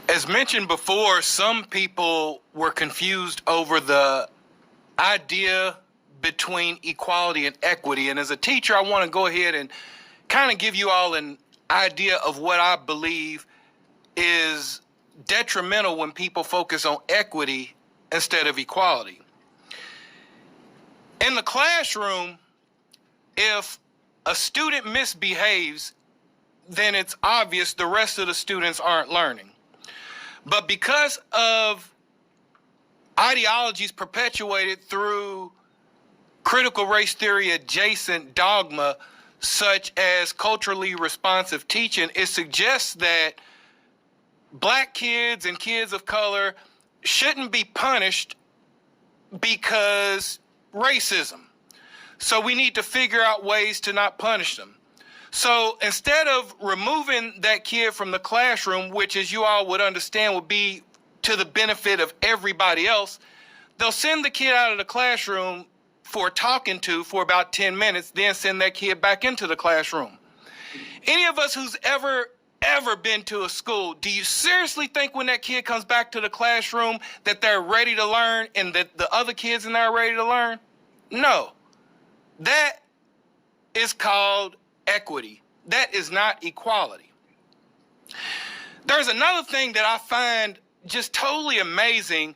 As mentioned before, some people were confused over the idea between equality and equity. And as a teacher, I want to go ahead and kind of give you all an idea of what I believe is detrimental when people focus on equity instead of equality. In the classroom, if a student misbehaves, then it's obvious the rest of the students aren't learning. But because of ideologies perpetuated through critical race theory adjacent dogma, such as culturally responsive teaching, it suggests that black kids and kids of color shouldn't be punished because racism. So we need to figure out ways to not punish them. So instead of removing that kid from the classroom, which as you all would understand would be to the benefit of everybody else, they'll send the kid out of the classroom for talking to for about 10 minutes, then send that kid back into the classroom. Any of us who's ever been to a school, do you seriously think when that kid comes back to the classroom that they're ready to learn and that the other kids in there are ready to learn? No. That is called equity. That is not equality. There's another thing that I find just totally amazing.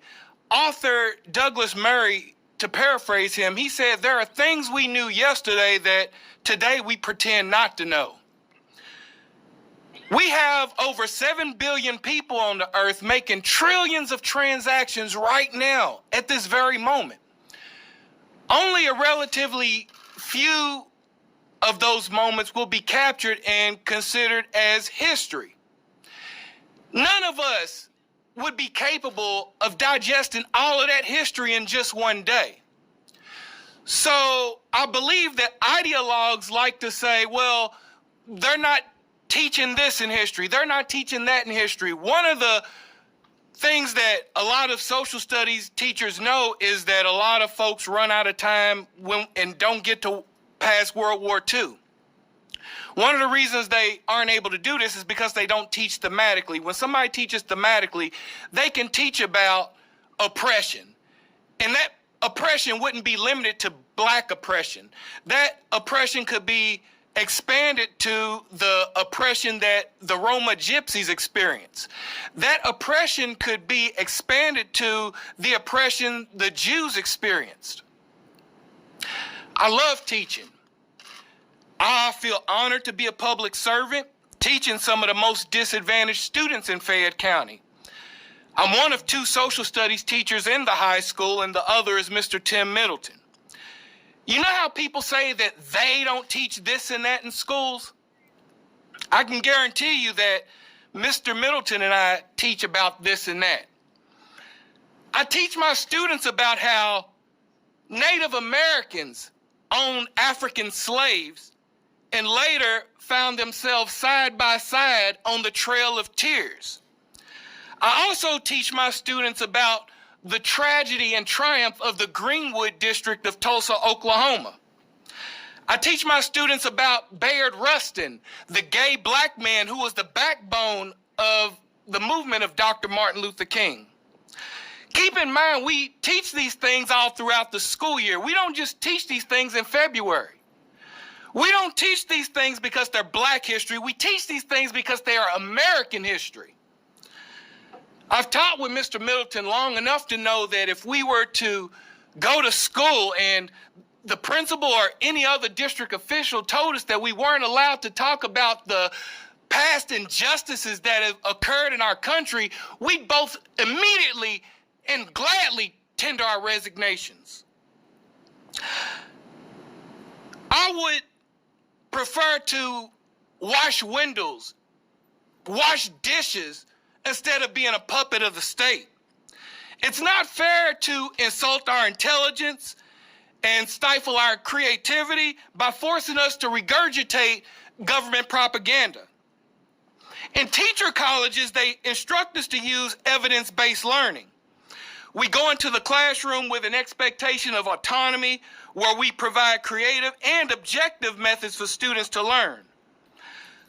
Author Douglas Murray, to paraphrase him, he said, there are things we knew yesterday that today we pretend not to know. We have over 7 billion people on the earth making trillions of transactions right now at this very moment. Only a relatively few of those moments will be captured and considered as history. None of us would be capable of digesting all of that history in just one day. So I believe that ideologues like to say, well, they're not teaching this in history, they're not teaching that in history. One of the things that a lot of social studies teachers know is that a lot of folks run out of time and don't get to past World War II. One of the reasons they aren't able to do this is because they don't teach thematically. When somebody teaches thematically, they can teach about oppression. And that oppression wouldn't be limited to black oppression. That oppression could be expanded to the oppression that the Roma gypsies experience. That oppression could be expanded to the oppression the Jews experienced. I love teaching. I feel honored to be a public servant, teaching some of the most disadvantaged students in Fayette County. I'm one of 2 social studies teachers in the high school, and the other is Mr. Tim Middleton. You know how people say that they don't teach this and that in schools? I can guarantee you that Mr. Middleton and I teach about this and that. I teach my students about how Native Americans owned African slaves and later found themselves side by side on the Trail of Tears. I also teach my students about the tragedy and triumph of the Greenwood district of Tulsa, Oklahoma. I teach my students about Bayard Rustin, the gay black man who was the backbone of the movement of Dr. Martin Luther King. Keep in mind, we teach these things all throughout the school year. We don't just teach these things in February. We don't teach these things because they're black history. We teach these things because they are American history. I've taught with Mr. Middleton long enough to know that if we were to go to school and the principal or any other district official told us that we weren't allowed to talk about the past injustices that have occurred in our country, we'd both immediately and gladly tender our resignations. I would prefer to wash windows, wash dishes, instead of being a puppet of the state. It's not fair to insult our intelligence and stifle our creativity by forcing us to regurgitate government propaganda. In teacher colleges, they instruct us to use evidence-based learning. We go into the classroom with an expectation of autonomy where we provide creative and objective methods for students to learn.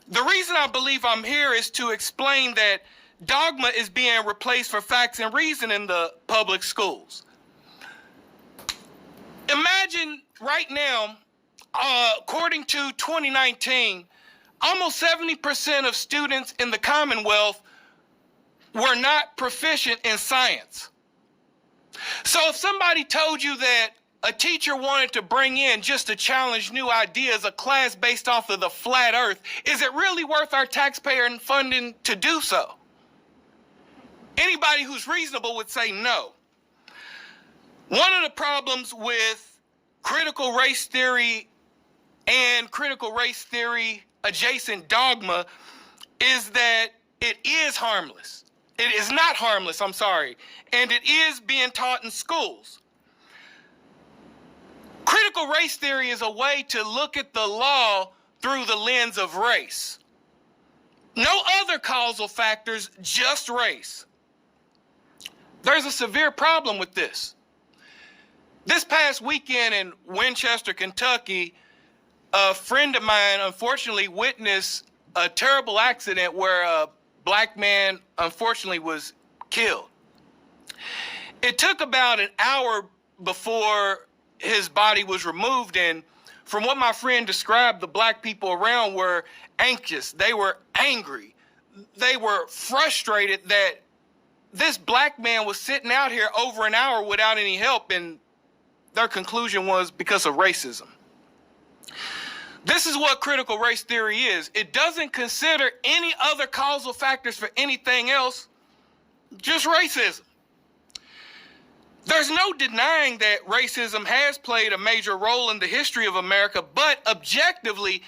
The reason I believe I'm here is to explain that dogma is being replaced for facts and reason in the public schools. Imagine right now, according to 2019, almost 70% of students in the Commonwealth were not proficient in science. So if somebody told you that a teacher wanted to bring in just to challenge new ideas, a class based off of the flat earth, is it really worth our taxpayer funding to do so? Anybody who's reasonable would say no. One of the problems with critical race theory and critical race theory adjacent dogma is that it is harmless. It is not harmless, I'm sorry, and it is being taught in schools. Critical race theory is a way to look at the law through the lens of race. No other causal factors, just race. There's a severe problem with this. This past weekend in Winchester, Kentucky, a friend of mine unfortunately witnessed a terrible accident where a black man unfortunately was killed. It took about an hour before his body was removed, and from what my friend described, the black people around were anxious. They were angry. They were frustrated that this black man was sitting out here over an hour without any help, and their conclusion was because of racism. This is what critical race theory is. It doesn't consider any other causal factors for anything else, just racism. There's no denying that racism has played a major role in the history of America, but objectively,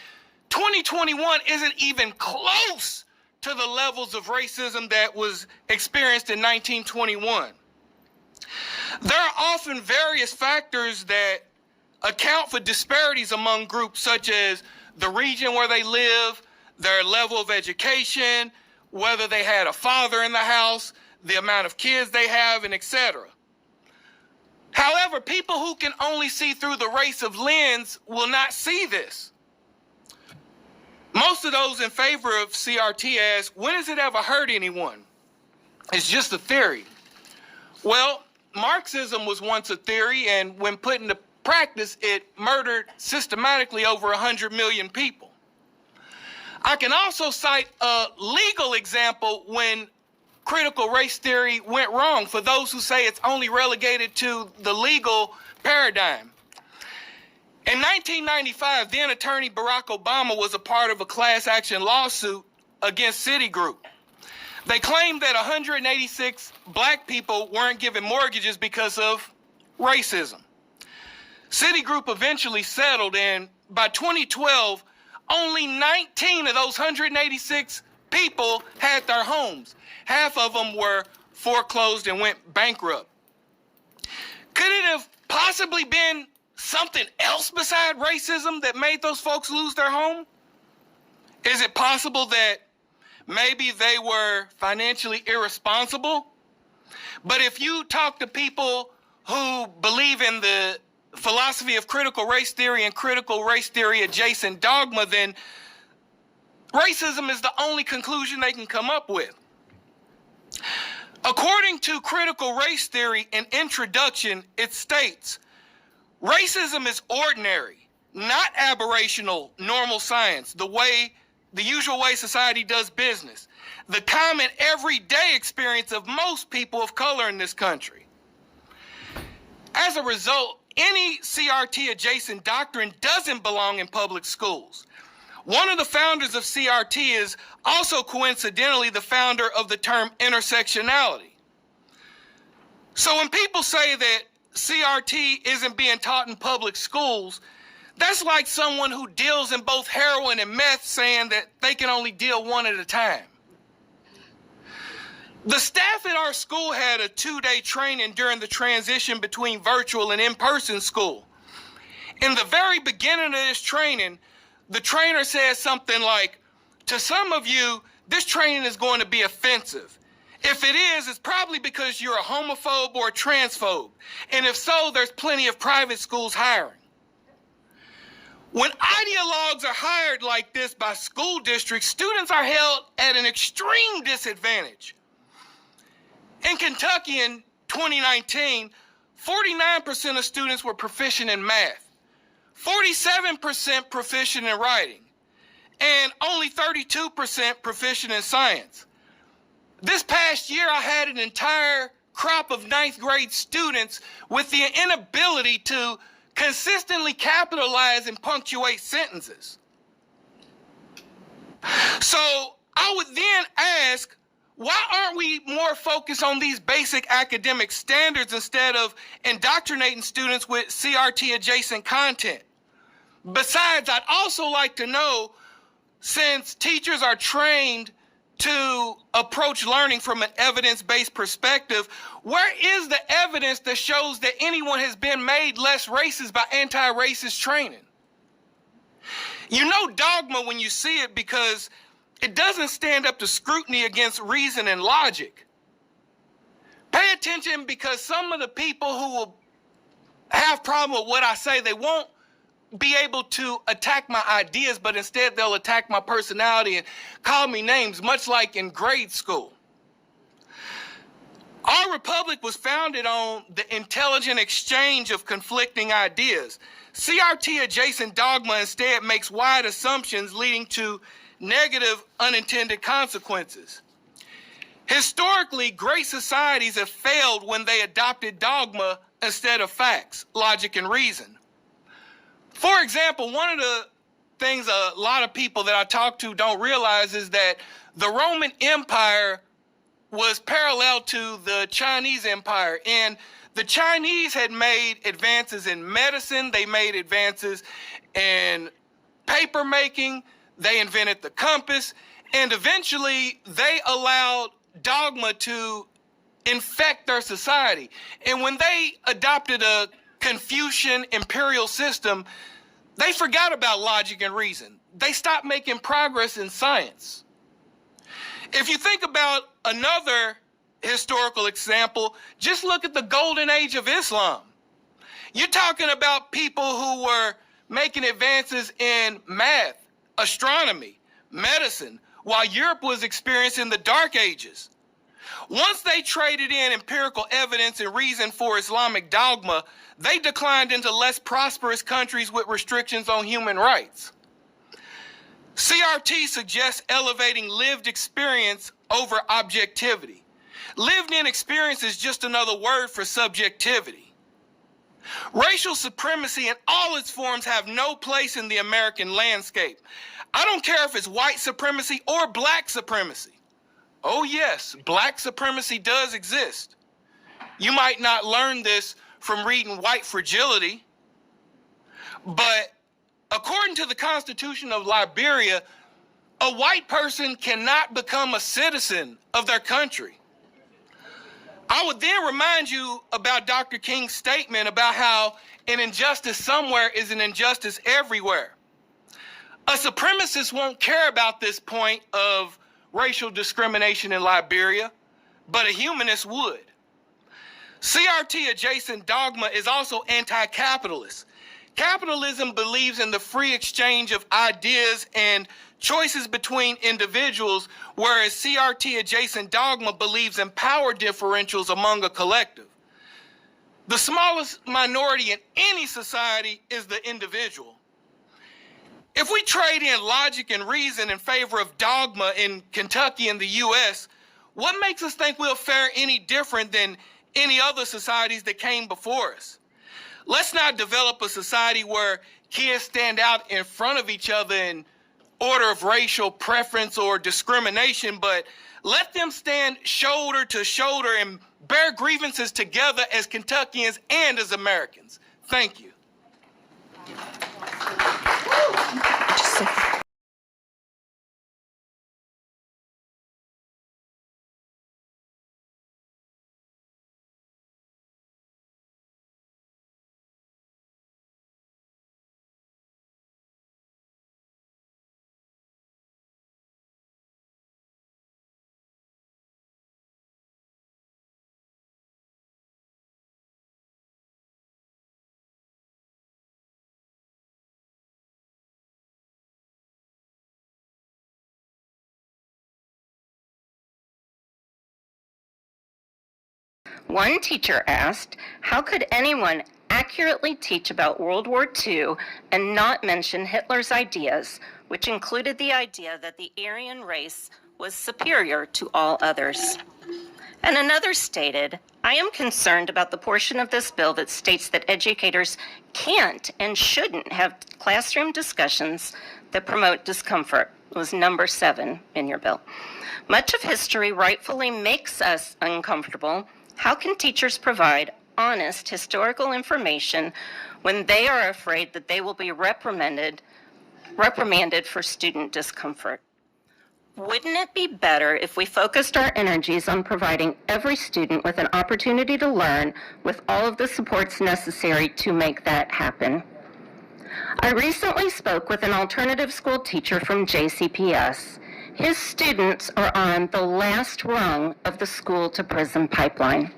2021 isn't even close to the levels of racism that was experienced in 1921. There are often various factors that account for disparities among groups, such as the region where they live, their level of education, whether they had a father in the house, the amount of kids they have, and etc. However, people who can only see through the race of lens will not see this. Most of those in favor of CRT ask, when has it ever hurt anyone? It's just a theory. Well, Marxism was once a theory, and when put into practice, it murdered systematically over 100 million people. I can also cite a legal example when critical race theory went wrong, for those who say it's only relegated to the legal paradigm. In 1995, then Attorney Barack Obama was a part of a class action lawsuit against Citigroup. They claimed that 186 black people weren't given mortgages because of racism. Citigroup eventually settled, and by 2012, only 19 of those 186 people had their homes. Half of them were foreclosed and went bankrupt. Could it have possibly been something else beside racism that made those folks lose their home? Is it possible that maybe they were financially irresponsible? But if you talk to people who believe in the philosophy of critical race theory and critical race theory adjacent dogma, then racism is the only conclusion they can come up with. According to critical race theory, in introduction, it states, racism is ordinary, not aberrational, normal science, the usual way society does business, the common everyday experience of most people of color in this country. As a result, any CRT adjacent doctrine doesn't belong in public schools. One of the founders of CRT is also coincidentally the founder of the term intersectionality. So when people say that CRT isn't being taught in public schools, that's like someone who deals in both heroin and meth saying that they can only deal one at a time. The staff at our school had a 2-day training during the transition between virtual and in-person school. In the very beginning of this training, the trainer says something like, to some of you, this training is going to be offensive. If it is, it's probably because you're a homophobe or a transphobe. And if so, there's plenty of private schools hiring. When ideologues are hired like this by school districts, students are held at an extreme disadvantage. In Kentucky in 2019, 49% of students were proficient in math, 47% proficient in writing, and only 32% proficient in science. This past year, I had an entire crop of ninth grade students with the inability to consistently capitalize and punctuate sentences. So I would then ask, why aren't we more focused on these basic academic standards instead of indoctrinating students with CRT adjacent content? Besides, I'd also like to know, since teachers are trained to approach learning from an evidence-based perspective, where is the evidence that shows that anyone has been made less racist by anti-racist training? You know dogma when you see it because it doesn't stand up to scrutiny against reason and logic. Pay attention, because some of the people who will have problem with what I say, they won't be able to attack my ideas, but instead they'll attack my personality and call me names, much like in grade school. Our republic was founded on the intelligent exchange of conflicting ideas. CRT adjacent dogma instead makes wide assumptions, leading to negative unintended consequences. Historically, great societies have failed when they adopted dogma instead of facts, logic, and reason. For example, one of the things a lot of people that I talk to don't realize is that the Roman Empire was parallel to the Chinese Empire, and the Chinese had made advances in medicine, they made advances in paper making, they invented the compass, and eventually they allowed dogma to infect their society. And when they adopted a Confucian imperial system, they forgot about logic and reason. They stopped making progress in science. If you think about another historical example, just look at the golden age of Islam. You're talking about people who were making advances in math, astronomy, medicine, while Europe was experiencing the Dark Ages. Once they traded in empirical evidence and reason for Islamic dogma, they declined into less prosperous countries with restrictions on human rights. CRT suggests elevating lived experience over objectivity. Lived-in experience is just another word for subjectivity. Racial supremacy in all its forms have no place in the American landscape. I don't care if it's white supremacy or black supremacy. Oh yes, black supremacy does exist. You might not learn this from reading White Fragility, but according to the Constitution of Liberia, a white person cannot become a citizen of their country. I would then remind you about Dr. King's statement about how an injustice somewhere is an injustice everywhere. A supremacist won't care about this point of racial discrimination in Liberia, but a humanist would. CRT adjacent dogma is also anti-capitalist. Capitalism believes in the free exchange of ideas and choices between individuals, whereas CRT adjacent dogma believes in power differentials among a collective. The smallest minority in any society is the individual. If we trade in logic and reason in favor of dogma in Kentucky and the U.S., what makes us think we'll fare any different than any other societies that came before us? Let's not develop a society where kids stand out in front of each other in order of racial preference or discrimination, but let them stand shoulder to shoulder and bear grievances together as Kentuckians and as Americans. Thank you. One teacher asked, how could anyone accurately teach about World War II and not mention Hitler's ideas, which included the idea that the Aryan race was superior to all others? And another stated, I am concerned about the portion of this bill that states that educators can't and shouldn't have classroom discussions that promote discomfort. It was number 7 in your bill. Much of history rightfully makes us uncomfortable. How can teachers provide honest historical information when they are afraid that they will be reprimanded for student discomfort? Wouldn't it be better if we focused our energies on providing every student with an opportunity to learn with all of the supports necessary to make that happen? I recently spoke with an alternative school teacher from JCPS. His students are on the last rung of the school to prison pipeline.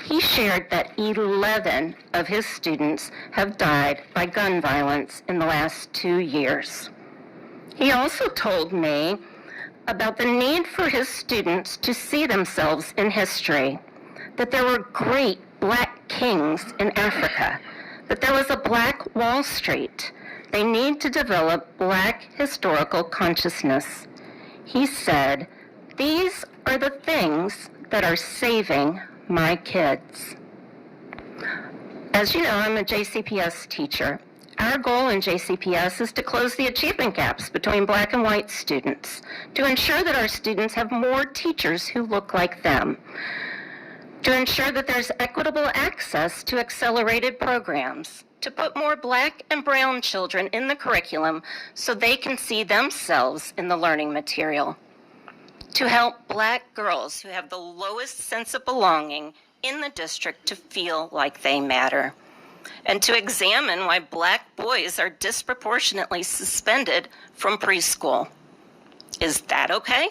He shared that 11 of his students have died by gun violence in the last 2 years. He also told me about the need for his students to see themselves in history, that there were great black kings in Africa, that there was a black Wall Street. They need to develop black historical consciousness. He said, these are the things that are saving my kids. As you know, I'm a JCPS teacher. Our goal in JCPS is to close the achievement gaps between black and white students, to ensure that our students have more teachers who look like them, to ensure that there's equitable access to accelerated programs, to put more black and brown children in the curriculum so they can see themselves in the learning material, to help black girls who have the lowest sense of belonging in the district to feel like they matter, and to examine why black boys are disproportionately suspended from preschool. Is that okay?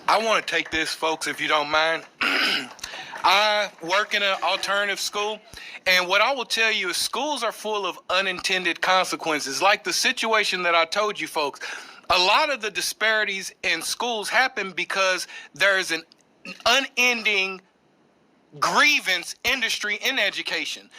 I want to take this, folks, if you don't mind. I work in an alternative school, and what I will tell you is schools are full of unintended consequences. Like the situation that I told you, folks, a lot of the disparities in schools happen because there's an unending grievance industry in education.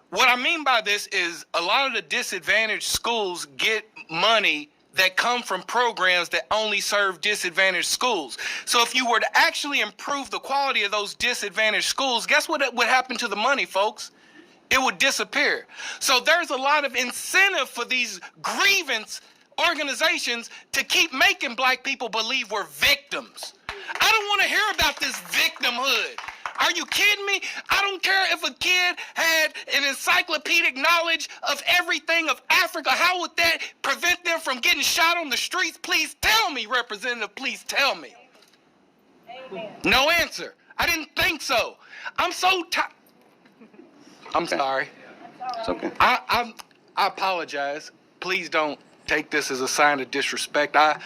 What I mean by this is a lot of the disadvantaged schools get money that come from programs that only serve disadvantaged schools. So if you were to actually improve the quality of those disadvantaged schools, guess what would happen to the money, folks? It would disappear. So there's a lot of incentive for these grievance organizations to keep making black people believe we're victims. I don't want to hear about this victimhood. Are you kidding me? I don't care if a kid had an encyclopedic knowledge of everything of Africa. How would that prevent them from getting shot on the streets? Please tell me, Representative, please tell me. Amen. No answer. I didn't think so. I'm so tired. I'm sorry. It's okay. I apologize. Please don't take this as a sign of disrespect. I,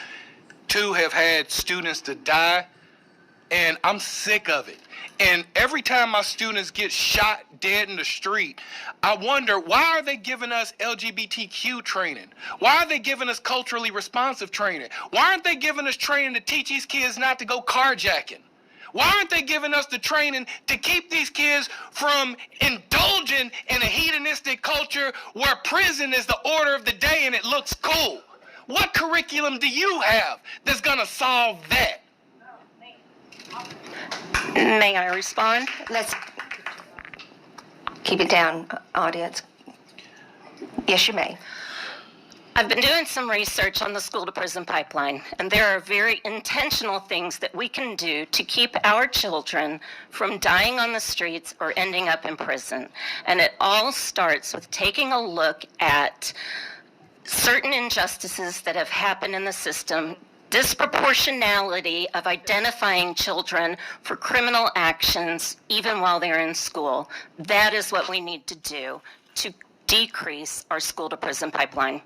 too, have had students to die, and I'm sick of it. And every time my students get shot dead in the street, I wonder, why are they giving us LGBTQ training? Why are they giving us culturally responsive training? Why aren't they giving us training to teach these kids not to go carjacking? Why aren't they giving us the training to keep these kids from indulging in a hedonistic culture where prison is the order of the day and it looks cool? What curriculum do you have that's going to solve that? May I respond? Let's keep it down, audience. Yes, you may. I've been doing some research on the school to prison pipeline, and there are very intentional things that we can do to keep our children from dying on the streets or ending up in prison. And it all starts with taking a look at certain injustices that have happened in the system, disproportionality of identifying children for criminal actions even while they're in school. That is what we need to do to decrease our school to prison pipeline.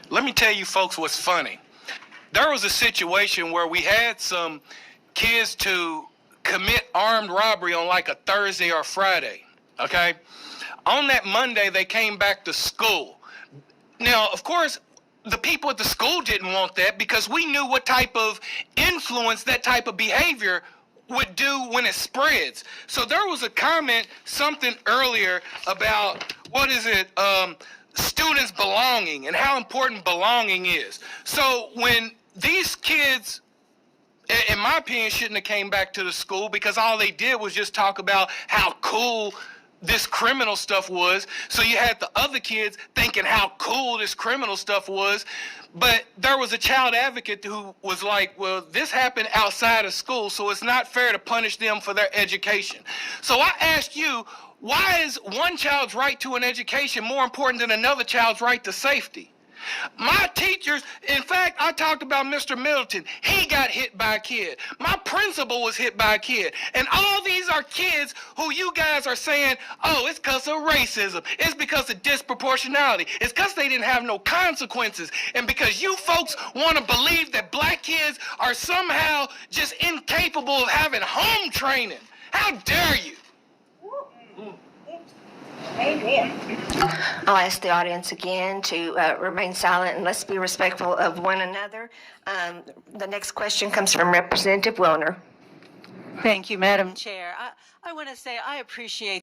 Let me tell you folks what's funny. There was a situation where we had some kids to commit armed robbery on like a Thursday or Friday, okay? On that Monday, they came back to school. Now, of course, the people at the school didn't want that because we knew what type of influence that type of behavior would do when it spreads. So there was a comment, something earlier about, students belonging and how important belonging is. So when these kids, in my opinion, shouldn't have came back to the school, because all they did was just talk about how cool this criminal stuff was. So you had the other kids thinking how cool this criminal stuff was. But there was a child advocate who was like, well, this happened outside of school, so it's not fair to punish them for their education. So I asked you, why is one child's right to an education more important than another child's right to safety? My teachers, in fact, I talked about Mr. Middleton. He got hit by a kid. My principal was hit by a kid. And all these are kids who you guys are saying, oh, it's because of racism. It's because of disproportionality. It's because they didn't have no consequences. And because you folks want to believe that black kids are somehow just incapable of having home training. How dare you? I'll ask the audience again to remain silent, and let's be respectful of one another. The next question comes from Representative Wilner. Thank you, Madam Chair. I want to say I appreciate